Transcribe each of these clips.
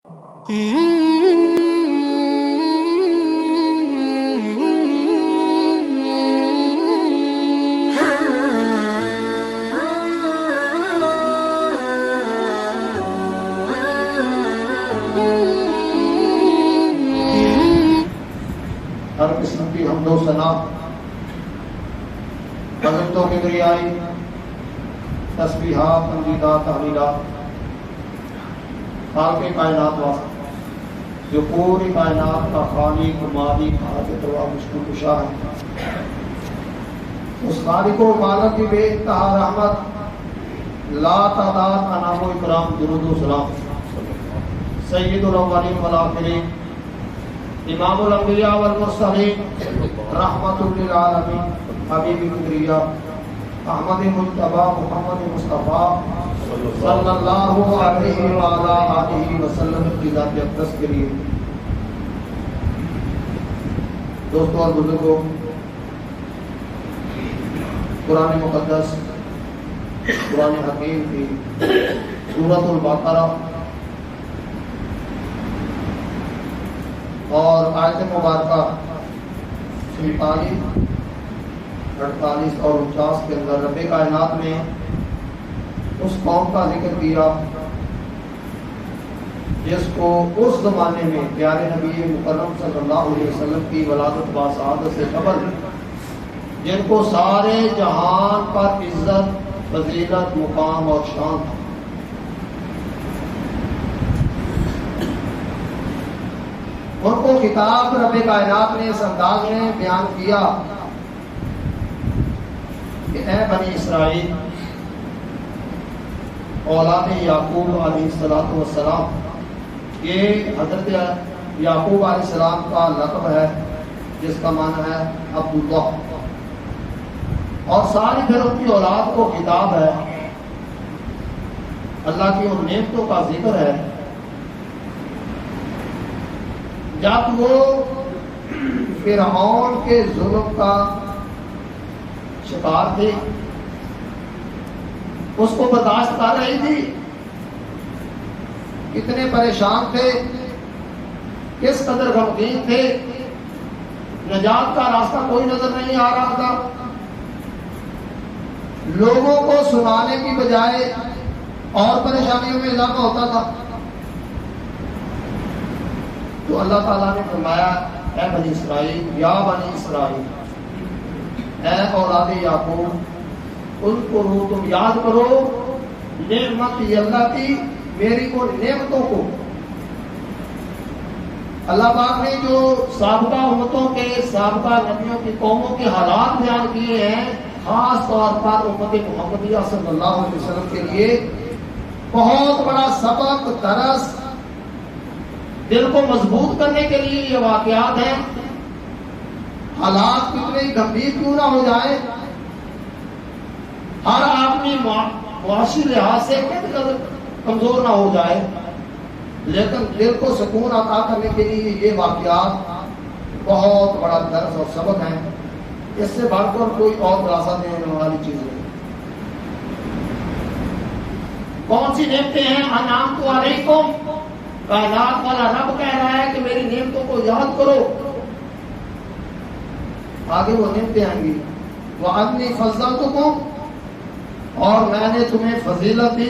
ہر قسم کی حمد و ثنا، عظمت و کبریائی، تسبیحات، تمجیدات، تحلیلات خالق کائنات واسطے جو پوری کائنات کا خالق، مالک، حاجت و مشکل کشا ہے، اس خالق و مالک کی بے انتہا رحمت، لا تعداد انعام و اکرام، درود و سلام سید الاولین والآخرین، امام الانبیاء والمرسلین، رحمت للعالمین، حبیب کبریا احمد مجتبی محمد مصطفیٰ صلی اللہ علیہ وآلہ آلہ وسلم کی ذات اقدس کے لیے۔ دوستوں اور بزرگوں، قرآن مقدس، قرآن حکیم کی سورۃ البقرہ اور آیت مبارکہ 47، 48 اور 49 کے اندر رب کائنات نے اس قوم کا ذکر کیا جس کو اس زمانے میں پیارے نبی مکرم صلی اللہ علیہ وسلم کی ولادت با سعادت سے قبل جن کو سارے جہان پر عزت، فضیلت، مقام اور شان تھا، ان کو خطاب رب کائنات نے اس انداز میں بیان کیا کہ اے بنی اسرائیل، اولاد یعقوب علیہ السلام، یہ حضرت یعقوب علیہ السلام کا لقب ہے جس کا معنی ہے عبداللہ، اور ساری پھر ان کی اولاد کو خطاب ہے، اللہ کی ان نعمتوں کا ذکر ہے جب وہ فرعون کے ظلم کا شکار تھے، اس کو برداشت کر رہی تھی، کتنے پریشان تھے، کس قدر غمگین تھے، نجات کا راستہ کوئی نظر نہیں آ رہا تھا، لوگوں کو سنانے کی بجائے اور پریشانیوں میں اضافہ ہوتا تھا۔ تو اللہ تعالیٰ نے فرمایا اے بنی اسرائیل، یا بنی اسرائیل، اے اولاد یعقوب، ان کو تم یاد کرو نعمت اللہ کی، میری کو نعمتوں کو۔ اللہ پاک نے جو سابقہ امتوں کے، سابقہ نبیوں کی قوموں کے حالات بیان کیے ہیں، خاص طور پر امت محمدیہ صلی اللہ علیہ وسلم کے لیے بہت بڑا سبق، درس، دل کو مضبوط کرنے کے لیے یہ واقعات ہیں۔ حالات کتنے گمبھیر کیوں نہ ہو جائے، ہر آدمی معاشی لحاظ سے کمزور نہ ہو جائے، لیکن دل کو سکون عطا کرنے کے لیے یہ واقعات بہت بڑا درس اور سبق ہیں، اس سے بڑھ کر کوئی اور خلاصہ دینے والی چیز نہیں۔ کون سی نعمتیں ہیں؟ انعمت علیکم، کائنات والا رب کہہ رہا ہے کہ میری نعمتوں کو یاد کرو۔ آگے وہ نعمتیں آئیں گی، وَأَنِّي فَضَّلْتُكُمْ، اور میں نے تمہیں فضیلت دی،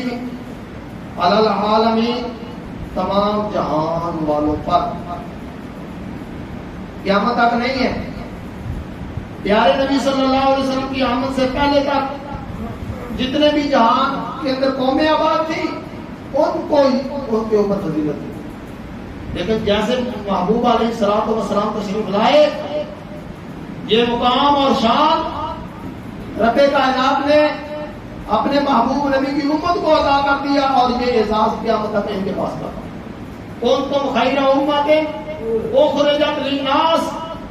عَلَى الْعَالَمِينَ، تمام جہان والوں پر۔ قیامت تک نہیں ہے، پیارے نبی صلی اللہ علیہ وسلم کی آمد سے پہلے تک جتنے بھی جہان کے اندر قومیں آباد تھی ان کو ان کے اوپر فضیلت دی، لیکن جیسے محبوب علیہ السلام تشریف لائے، یہ مقام اور شان رب کائنات نے اپنے محبوب نبی کی امت کو عطا کر دیا، اور یہ اعزاز قیامت تک ان کے پاس تھا۔ کنتم خیر امۃ اخرجت للناس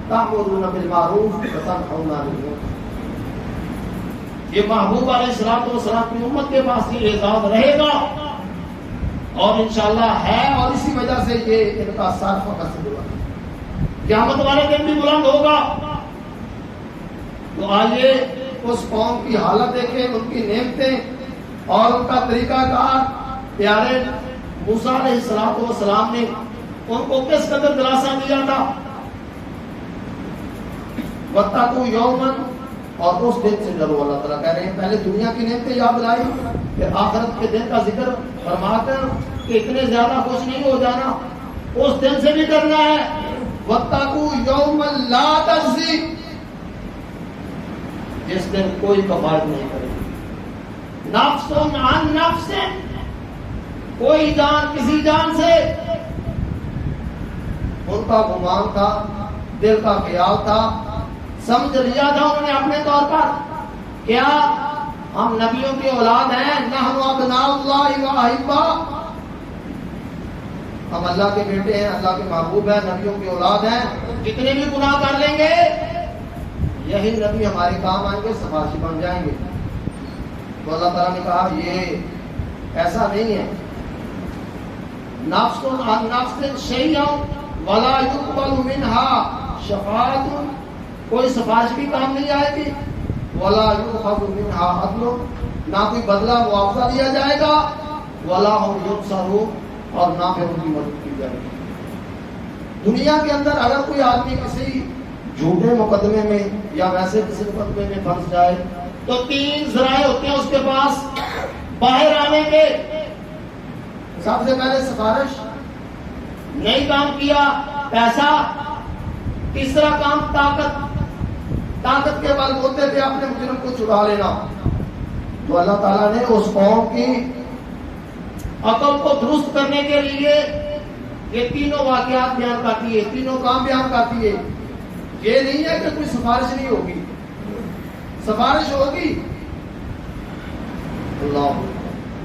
تأمرون بالمعروف وتنہون عن المنکر۔ یہ محبوب علیہ السلام کی امت کے پاس یہ اعزاز رہے گا، اور انشاءاللہ ہے، اور اسی وجہ سے یہ ان کا سر فخر سے بلند ہے، قیامت والے دن بھی بلند ہوگا۔ تو آئیے اس قوم کی حالت دیکھیں، ان کی نعمتیں اور ان کا طریقہ کار پیارے موسیٰ علیہ السلام نے ان کو کس قدر دلاسا دیا تھا؟ وَاتَّقُوا يَوْمًا، اور اس دن سے ڈرو. اللہ تعالیٰ کہہ رہے ہیں پہلے دنیا کی نعمتیں یاد دلائی، پھر آخرت کے دن کا ذکر فرما کر کہ اتنے زیادہ خوش نہیں ہو جانا، اس دن سے بھی ڈرنا ہے. وَاتَّقُوا يَوْمًا لَا تَجْزِي، جس دن کوئی کفارت نہیں کرے گی. نفس عن نفس، کوئی جان کسی جان سے. ان کا گمان تھا، دل کا خیال تھا، سمجھ لیا تھا انہوں نے اپنے طور پر کیا ہم نبیوں کی اولاد ہیں، نحن ابناء اللہ و احبہ، ہم اللہ کے بیٹے ہیں، اللہ کے محبوب ہیں، نبیوں کی اولاد ہیں. جتنے بھی گناہ کر لیں گے یہی نبی ہمارے کام آئیں گے، سفارشی بن جائیں گے. تو اللہ تعالیٰ نے کہا یہ ایسا نہیں ہے. نفس عن نفس شیئا ولا يقبل منها شفاعت، کوئی سفارش بھی کام نہیں آئے گی. ولا يؤخذ منها عدل، نہ کوئی بدلہ معاوضہ دیا جائے گا. ولا هم ينصرون، اور نہ پھر ان کی مدد کی جائے گی. دنیا کے اندر اگر کوئی آدمی کسی جھوٹے مقدمے میں یا ویسے کسی مقدمے میں پھنس جائے تو 3 ذرائع ہوتے ہیں اس کے پاس باہر آنے کے. سب سے پہلے سفارش، نہیں کام کیا پیسہ، تیسرا کام طاقت کے بل بوتے پہ اپنے مجرم کو چھڑا لینا. تو اللہ تعالیٰ نے اس قوم کی عقل کو درست کرنے کے لیے یہ تینوں واقعات بیان کرتی ہے، تینوں کام بیان کرتی ہے. یہ نہیں ہے کہ کوئی سفارش نہیں ہوگی، سفارش ہوگی. اللہ،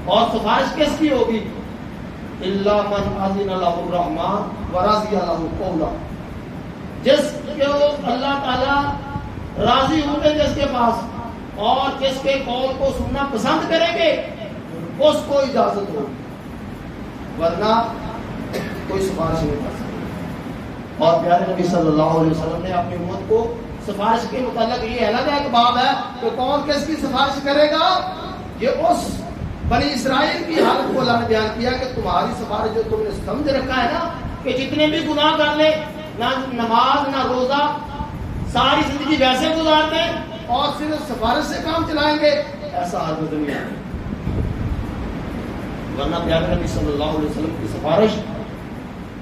اور سفارش کس کی ہوگی؟ الا من اذن له الرحمن ورضی له قولا، جس کو اللہ تعالی راضی ہوں گے جس کے پاس، اور جس کے قول کو سننا پسند کریں گے اس کو اجازت ہوگی، ورنہ کوئی سفارش نہیں کر سکتا. اور پیارے نبی صلی اللہ علیہ وسلم نے اپنی امت کو سفارش کے متعلق یہ الگ ایک باب ہے کہ کون کس کی سفارش کرے گا. یہ اس بنی اسرائیل کی حالت کو اللہ نے بیان کیا کہ تمہاری سفارش جو تم نے سمجھ رکھا ہے نا کہ جتنے بھی گناہ کر لے، نہ نماز نہ روزہ، ساری زندگی ویسے گزارتے اور صرف سفارش سے کام چلائیں گے، ایسا حال میں دنیا ہے. ورنہ پیارے نبی صلی اللہ علیہ وسلم کی سفارش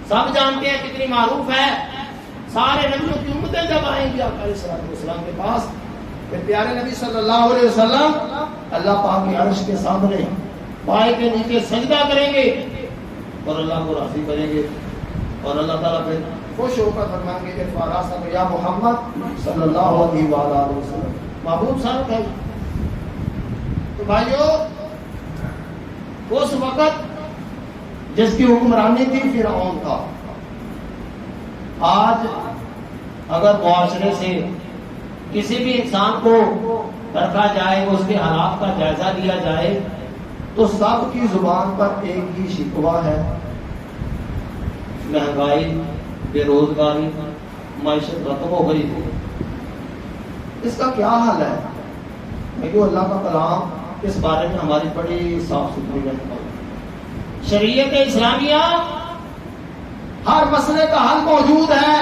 سب جانتے ہیں کتنی معروف ہے. سارے نبیوں کی امتیں جب آئیں گی آقا علیہ السلام کے پاس، پھر پیارے نبی صلی اللہ علیہ وسلم اللہ پاک کے عرش کے سامنے پائے کے نیچے سجدہ کریں گے اور اللہ کو راضی کریں گے. اور اللہ تعالیٰ پھر خوش ہو کر فرمائیں گے ارفع راسک یا محمد صلی اللہ علیہ وآلہ وسلم. محبوب صاحب ہے. تو بھائیو، اس وقت جس کی حکمرانی تھی فرعون تھا. آج اگر معاشرے سے کسی بھی انسان کو رکھا جائے، اس کے حالات کا جائزہ لیا جائے، تو سب کی زبان پر ایک ہی شکوہ ہے، مہنگائی، بے روزگاری، معیشت ختم ہو گئی ہے. اس کا کیا حل ہے؟ دیکھو اللہ کا کلام اس بارے میں ہماری بڑی صاف ستھری ہے. شریعت اسلامیہ ہر مسئلے کا حل موجود ہے،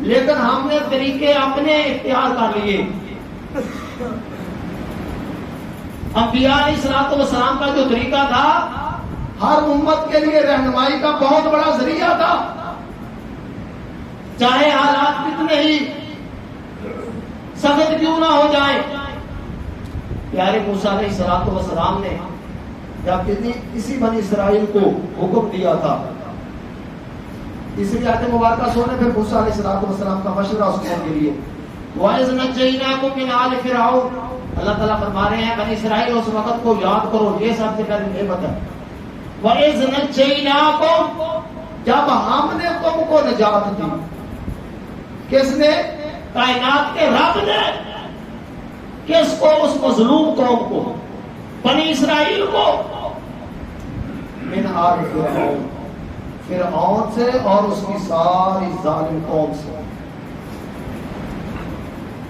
لیکن ہم نے طریقے اپنے اختیار کر لیے. انبیاء علیہ الصلوۃ والسلام کا جو طریقہ تھا ہر امت کے لیے رہنمائی کا بہت بڑا ذریعہ تھا، چاہے حالات کتنے ہی سخت کیوں نہ ہو جائیں. پیارے موسیٰ علیہ الصلوۃ والسلام نے جب اسی بنی اسرائیل کو حکم دیا تھا، اس لیے آیت مبارکہ سونے پھر موسیٰ علیہ السلام کا مشورہ اس کے لیے. وَإِذْ نَجَّيْنَاكُمْ مِنْ آلِ فِرْعَوْنَ، اللہ تعالیٰ فرما رہے ہیں بنی اسرائیل اس وقت کو یاد کرو، یہ سب سے پہلے نعمت ہے. وَإِذْ نَجَّيْنَاكُمْ، جب ہم نے تم کو نجات دی. کس نے؟ کائنات کے رب نے. کس کو؟ اس مظلوم قوم کو، بنی اسرائیل کو. من آل فرعون، فرعون سے اور اس کی ساری ظالم قوم سے.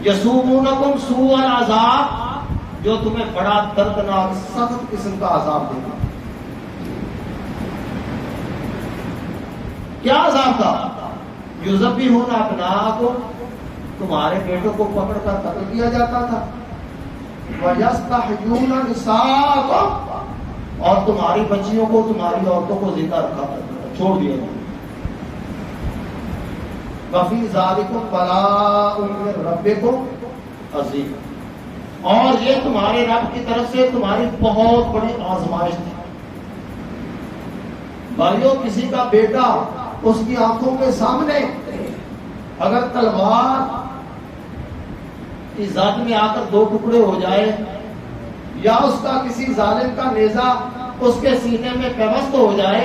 یسومونکم سوء العذاب، جو تمہیں بڑا دردناک سخت قسم کا عذاب دے گا. کیا عذاب تھا؟ یذبحون ابناءکم، تمہارے بیٹوں کو پکڑ کر قتل کیا جاتا تھا، وَيَسْتَحْيُونَ نِسَاءَکم، اور تمہاری بچیوں کو، تمہاری عورتوں کو زندہ رکھا کرتا تھا، چھوڑ دیا گیا۔ وَفِي ذَلِكُمْ بَلَاءٌ مِّن رَبِّكُمْ عَظِيمٌ، اور یہ تمہارے رب کی طرف سے تمہاری بہت بڑی آزمائش تھی۔ بھائیو، کسی کا بیٹا اس کی آنکھوں کے سامنے اگر تلوار کی ذات میں آ کر دو ٹکڑے ہو جائے، یا اس کا کسی ظالم کا نیزہ اس کے سینے میں پیوست ہو جائے،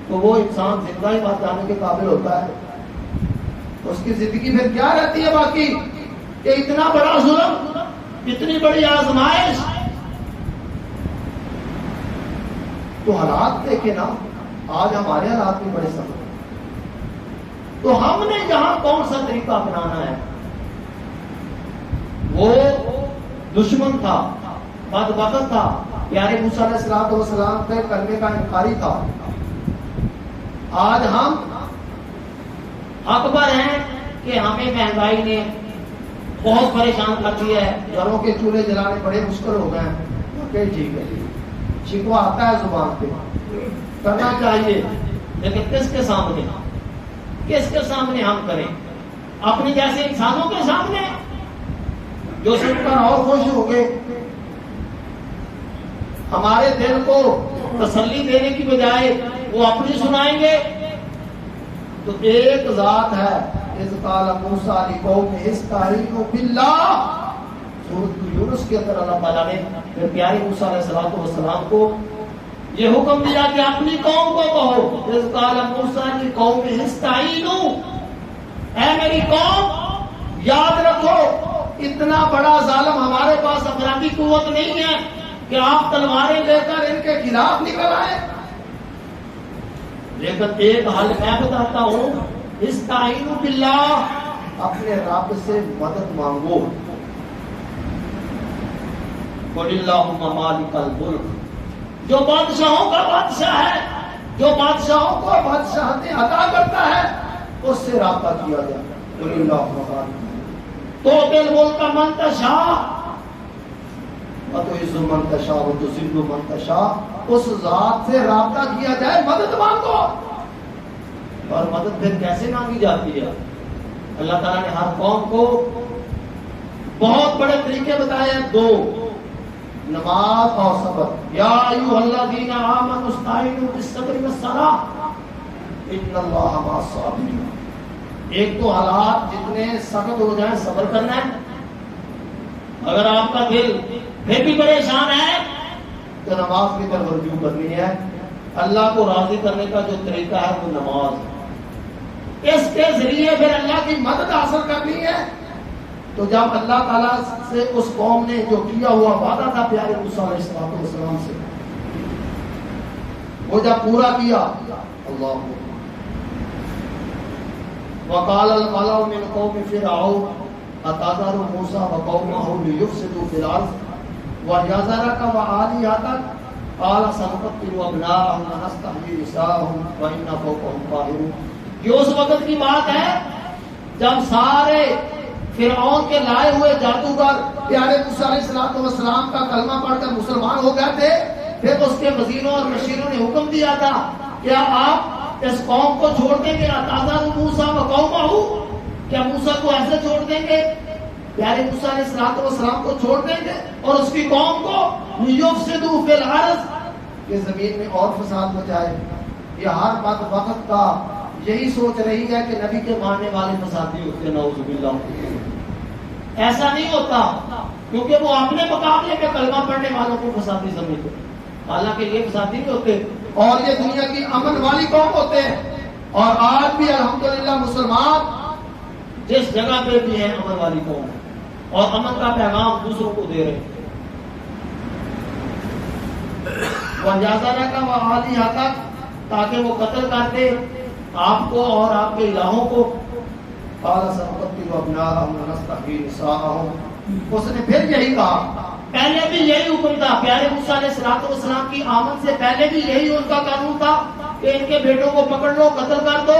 تو وہ انسان زندہ ہی مر جانے کے قابل ہوتا ہے۔ اس کی زندگی پھر کیا رہتی ہے باقی، کہ اتنا بڑا ظلم، اتنی بڑی آزمائش۔ تو حالات دیکھے نا، آج ہمارے حالات بھی بڑے سخت ہیں۔ تو ہم نے یہاں کون سا طریقہ اپنانا ہے؟ وہ دشمن تھا، بدبخت تھا، پیارے موسیٰ علیہ السلام پہ کلمے کا انکاری تھا۔ آج ہم اکبر ہیں کہ ہمیں مہنگائی نے بہت پریشان کر دیا ہے، گھروں کے چولہے جلانے بڑے مشکل ہو گئے ہیں۔ کہ ٹھیک ہے جی، شکوہ آتا ہے زبان پہ، کرنا چاہیے، لیکن کس کے سامنے؟ کس کے سامنے ہم کریں؟ اپنی جیسے انسانوں کے سامنے جو سن کر اور خوش ہو گئے، ہمارے دل کو تسلی دینے کی بجائے وہ اپنی سنائیں گے۔ تو ایک ذات ہے، اذ قال موسیٰ لقومہ استعینوا باللہ، سورۃ یونس کے اندر اللہ تعالیٰ نے پھر پیارے موسیٰ علیہ السلام کو یہ حکم دیا کہ اپنی قوم کو کہو، اذ قال موسیٰ لقومہ استعینوا، اے میری قوم یاد رکھو اتنا بڑا ظالم ہمارے پاس افرادی قوت نہیں ہے کہ آپ تلواریں لے کر ان کے خلاف نکل آئے، لیکن ایک حل میں بتاتا ہوں، استعینوا باللہ، اپنے رب سے مدد مانگو۔ قل اللہم مالک الملک، جو بادشاہوں کا بادشاہ ہے، جو بادشاہوں کو بادشاہتیں عطا کرتا ہے، اس سے رابطہ کیا جائے۔ قل اللہم مالک تو دل ملک من تشاء وتعز من تشاء وتذل من تشاء، اس ذات سے رابطہ کیا جائے، مدد مانگو۔ اور مدد پھر کیسے مانگی جاتی ہے؟ اللہ تعالیٰ نے ہر قوم کو بہت بڑے طریقے بتائے ہیں، دو، نماز اور صبر۔ یا ایھا الذین آمنوا استعینوا بالصبر والصلاۃ ان اللہ مع الصابرین۔ ایک تو حالات جتنے سخت ہو جائیں صبر کرنا ہے، اگر آپ کا دل پھر بھی پریشان ہے تو نماز کی طرف رجوع کرنی ہے۔ اللہ کو راضی کرنے کا جو طریقہ ہے وہ نماز ہے، اس کے ذریعے پھر اللہ کی مدد حاصل کرنی ہے۔ تو جب اللہ تعالیٰ سے اس قوم نے جو کیا ہوا وعدہ تھا پیارے موسیٰ علیہ السلام سے، وہ جب پورا کیا، اللہ وقال الملأ من قوم فرعون اتذر موسى وقومه ليفسدوا في الارض ويذرك وآلهتك قال سنقتل ابناءهم ونستحيي نساءهم وإنا فوقهم قاهرون۔ یہ اس وقت کی بات ہے جب سارے فرعون کے لائے ہوئے جادوگر پیارے موسیٰ علیہ السلام کا کلمہ پڑھ کر مسلمان ہو گئے تھے۔ پھر اس کے وزیروں اور مشیروں نے حکم دیا تھا کیا آپ اس قوم کو چھوڑ دیں گے؟ اتذر موسیٰ وقومہ، کیا موسیٰ کو ایسے چھوڑ دیں گے؟ پیارے موسیٰ علیہ السلام کو چھوڑ دیں گے اور اس کی قوم کو لیفسدوا فی الارض، کہ زمین میں اور فساد مچائے؟ یہ ہر وقت کا یہی سوچ رہی ہے کہ نبی کے ماننے والے فسادی ہوتے ہیں، نعوذ باللہ۔ ایسا نہیں ہوتا، کیونکہ وہ اپنے مقابلے میں کلمہ پڑھنے والوں کو فسادی سمجھتے ہیں، حالانکہ یہ فسادی نہیں ہوتے، اور یہ دنیا کی امن والی قوم ہوتے ہیں۔ اور آج بھی الحمدللہ مسلمان جس جگہ پہ بھی ہیں امن والی قوم ہے، اور امن کا پیغام دوسروں کو دے رہے ہیں۔ وَجَعَلَكَ وَآلِهَتَكَ، تاکہ وہ قتل کرتے آپ کو اور آپ کے الہوں کو۔ قَالَ سَنُقَتِّلُ أَبْنَاءَهُمْ وَنَسْتَحْيِي نِسَاءَهُمْ، اس نے پھر یہی کہا، پہلے بھی یہی حکم تھا، پیارے موسیٰ علیہ السلام کی آمد سے پہلے بھی یہی ان کا قانون تھا کہ ان کے بیٹوں کو پکڑ لو، قتل کر دو،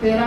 13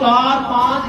4-5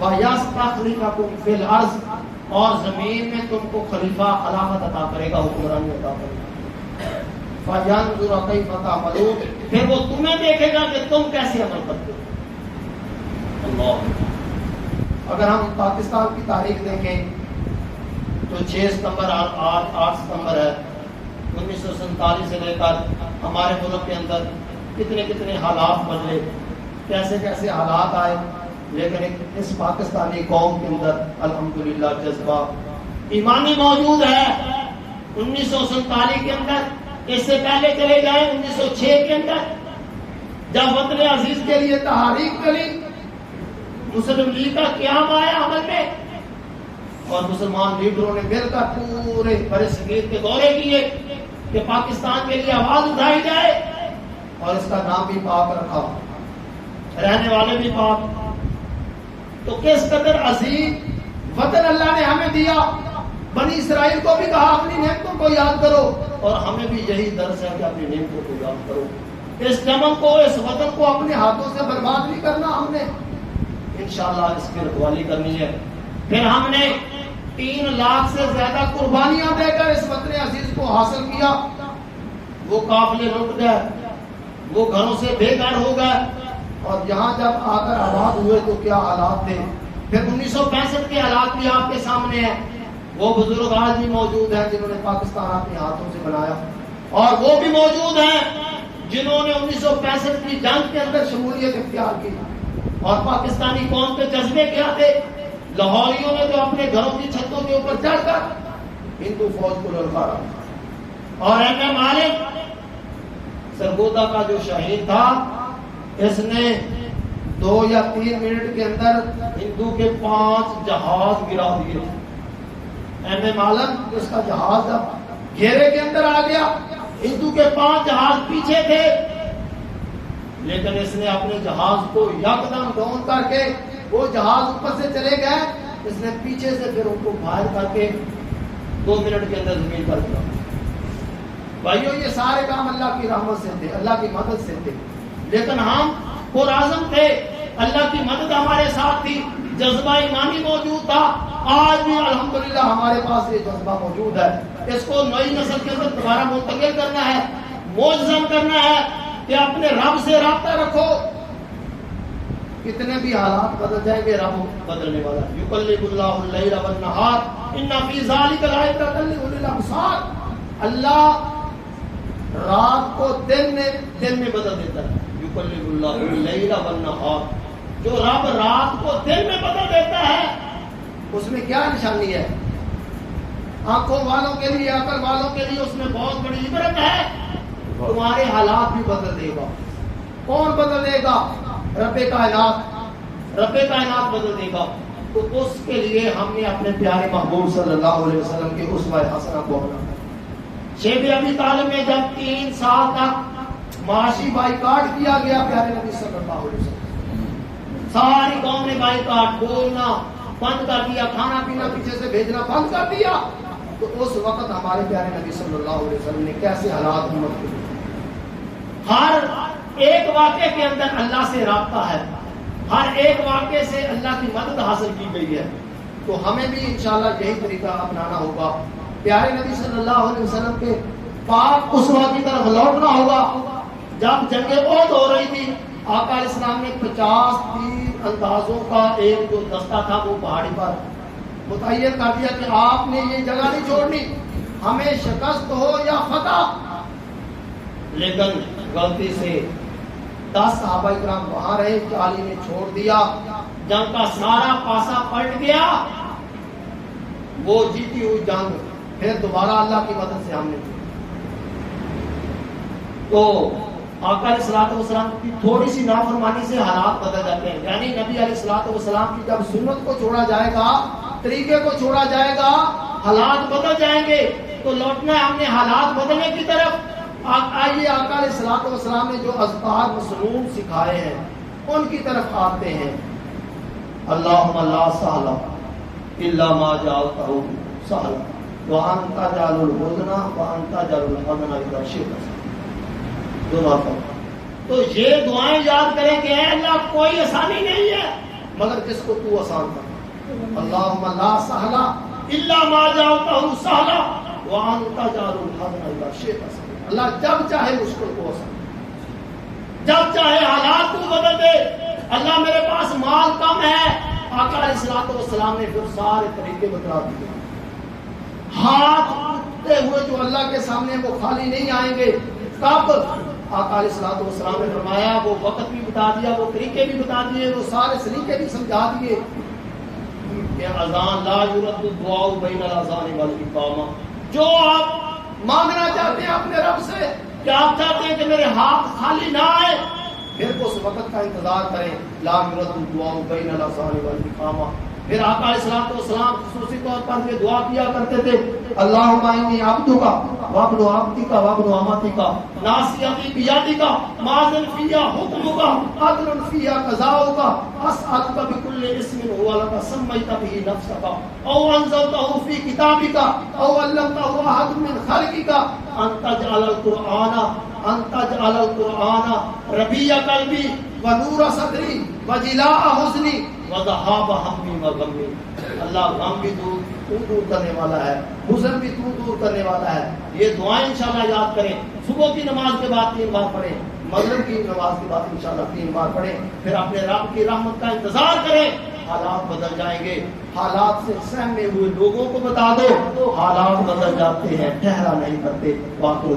وَيَسْتَخْلِفَكُمْ فِي الْأَرْضِ، اور زمین میں تم کو خلیفہ علامت عطا کرے گا، حکمرانی عطا کرے گا۔ فَيَنْظُرَ كَيْفَ تَعْمَلُونَ، پھر وہ تمہیں دیکھے گا کہ تم کیسے عمل کرتے ہو۔ اللہ، اگر ہم پاکستان کی تاریخ دیکھیں تو 6 ستمبر 8 ستمبر ہے 1947 سے لے کر ہمارے ملک کے اندر کتنے حالات بدلے، کیسے کیسے حالات آئے، لیکن اس پاکستانی قوم کے اندر الحمدللہ جذبہ ایمانی موجود ہے۔ 1947 کے اندر، اس سے پہلے چلے جائیں 1906 کے اندر، جب وطن عزیز کے لیے تحریک چلی، مسلم لیگ کا قیام آیا عمل میں، اور مسلمان لیڈروں نے مل کر پورے برصغیر کے دورے کیے کہ پاکستان کے لیے آواز اٹھائی جائے، اور اس کا نام بھی پاک رکھا، رہنے والے بھی پاک۔ تو کس قدر عظیم وطن اللہ نے ہمیں دیا۔ بنی اسرائیل کو بھی کہا اپنی نعمتوں کو یاد کرو، اور ہمیں بھی یہی درس ہے کہ اپنی نعمتوں کو یاد کرو۔ اس چمن کو، اس وطن کو اپنے ہاتھوں سے برباد نہیں کرنا، ہم نے انشاءاللہ اس کی رکھوالی کرنی ہے۔ پھر ہم نے 3 لاکھ سے زیادہ قربانیاں دے کر اس وطن عزیز کو حاصل کیا۔ وہ قافلے رک گئے، وہ گھروں سے بے گھر ہو گئے، اور یہاں جب آ کر آباد ہوئے تو کیا حالات تھے۔ پھر 1965 کے حالات بھی آپ کے سامنے ہیں۔ وہ بزرگ آج بھی موجود ہیں جنہوں نے پاکستان اپنے ہاتھوں سے بنایا، اور وہ بھی موجود ہیں جنہوں نے 1965 کی جنگ کے اندر شمولیت اختیار کی۔ اور پاکستانی قوم کے جذبے کیا تھے؟ لاہوریوں نے تو اپنے گھروں کی چھتوں کے اوپر چڑھ کر ہندو فوج کو للکارا، اور ایم مالک سرگودا کا جو شہید تھا، اس نے 2 یا 3 منٹ کے اندر ہندو کے 5 جہاز گرا دیے۔ ایم مالک، اس کا جہاز جب گھیرے کے اندر آ گیا، ہندو کے 5 جہاز پیچھے تھے، لیکن اس نے اپنے جہاز کو یکدم ڈاؤن کر کے، وہ جہاز اوپر سے چلے گئے، اس نے پیچھے سے پھر ان کو باہر کر کے 2 منٹ کے اندر زمین پر گرا۔ بھائیو، یہ سارے کام اللہ کی رحمت سے تھے، اللہ کی مدد سے تھے، لیکن ہم پرعزم تھے، اللہ کی مدد ہمارے ساتھ تھی، جذبہ ایمانی موجود تھا۔ آج بھی الحمدللہ ہمارے پاس یہ جذبہ موجود ہے۔ اس کو نئی نسل کے اندر دوبارہ منتقل کرنا ہے، موجزم کرنا ہے کہ اپنے رب سے رابطہ رکھو۔ کتنے بھی حالات بدل جائیں گے، رب بدلنے والا ہے۔ یقلب اللہ اللیل والنہار ان فی ذلک لآیۃ لأولی الابصار، اللہ رات کو دن میں بدل دیتا ہے۔ یقلب اللہ اللیل والنہار، جو رب رات کو دن میں بدل دیتا ہے، اس میں کیا نشانی ہے؟ آنکھوں والوں کے لیے، عقل والوں کے لیے اس میں بہت بڑی عبرت ہے۔ تمہارے حالات بھی بدل دے گا۔ کون بدل دے گا؟ رب کائنات، رب کائنات بدل دے گا۔ تو اس کے لیے ہم نے اپنے پیارے محبوب صلی اللہ علیہ وسلم کے اسوہ حسنہ کو اپنا۔ شیخ ابی طالب میں جب 3 سال تک معاشی بائیکاٹ کیا گیا پیارے نبی صلی اللہ علیہ وسلم، ساری قوم نے بائیکاٹ، بولنا بند کر دیا، کھانا پینا پیچھے سے بھیجنا بند کر دیا، تو اس وقت ہمارے پیارے نبی صلی اللہ علیہ وسلم نے کیسے حالات ہمت کیے۔ ہر ایک واقعے کے اندر اللہ سے رابطہ ہے، ہر ایک واقعے سے اللہ کی مدد حاصل کی گئی ہے۔ تو ہمیں بھی انشاءاللہ یہی طریقہ اپنانا ہوگا، پیارے نبی صلی اللہ علیہ وسلم کے پاک اسوہ کی طرف لوٹنا ہوگا۔ جب جنگ احد ہو رہی تھی، آقا علیہ السلام نے 50 تیر اندازوں کا ایک جو دستہ تھا وہ پہاڑی پر متعین کر دیا کہ آپ نے یہ جگہ نہیں چھوڑنی، ہمیں شکست ہو یا فتح۔ لیکن غلطی سے 10 صحابہ کرام وہاں رہے، 40 نے چھوڑ دیا، جنگ کا سارا پاسا پلٹ گیا۔ وہ جیتی ہوئی جنگ پھر دوبارہ اللہ کی مدد سے ہم نے کی۔ تو آقا علیہ الصلوۃ والسلام کی تھوڑی سی نافرمانی سے حالات بدل جاتے ہیں، یعنی نبی علیہ الصلوۃ والسلام کی جب سنت کو چھوڑا جائے گا، طریقے کو چھوڑا جائے گا، حالات بدل جائیں گے۔ تو لوٹنا ہے ہم نے حالات بدلنے کی طرف۔ آئیے آقا علیہ الصلوۃ والسلام نے جو اذکار مسنون سکھائے ہیں ان کی طرف آتے ہیں۔ اللہم لا سہل الا ما جعلتہ سہلا وانت تجعل الحزن وانت تجعل الحزن اذا شئت۔ تو یہ دعائیں یاد کریں کہ اے اللہ کوئی آسانی نہیں ہے، مگر جس کو تو آسان کر. اللہم لا سہلا الا ما جعلتہ سہلا وانت تجعل الحزن اذا شئت سہلا. اللہ جب چاہے مشکل کو آسان، جب چاہے حالات کو بدل دے. اللہ میرے پاس مال کم ہے، آقا علیہ الصلوۃ والسلام نے پھر سارے طریقے بتلا دیے. ہاتھ اٹھتے ہوئے جو اللہ کے سامنے وہ خالی نہیں آئیں گے. کب؟ آقا علیہ الصلوۃ والسلام نے فرمایا، وہ وقت بھی بتا دیا، وہ طریقے بھی بتا دیے، وہ سارے سلیقے بھی سمجھا دیے کہ اذان لا یرد الدعاء بین الاذان والاقامہ. جو آپ مانگنا چاہتے ہیں اپنے رب سے، کہ آپ چاہتے ہیں کہ میرے ہاتھ خالی نہ آئے، پھر اس وقت کا انتظار کریں. لا یرد الدعاء بین الاذان والاقامہ. پھر آقا علیہ الصلوۃ والسلام خصوصی طور پر یہ دعا کیا کرتے تھے، اللہم انی عبدک وابن عبدک وابن امتک ناصیتی بیدک ماض فی حکمک عدل فی قضاؤک اسألک بکل اسم هو لک سمیت به نفسک او انزلتہ فی کتابک او علمتہ احد من خلقک ان تجعل القرآن ربیع قلبی ونور صدری وجلاء حزنی وذهاب ہمی وغمی. اللہ غم بھی تو دور کرنے والا ہے، حزن بھی تو دور کرنے والا ہے. یہ دعائیں انشاءاللہ یاد کریں. صبح کی نماز کے بعد 3 بار پڑھیں، مغرب کی نماز کے بعد انشاءاللہ 3 بار پڑھیں. پھر اپنے رب کی رحمت کا انتظار کریں. حالات بدل جائیں گے. حالات سے سہمے ہوئے لوگوں کو بتا دو، حالات بدل جاتے ہیں، ٹھہرا نہیں کرتے. واقع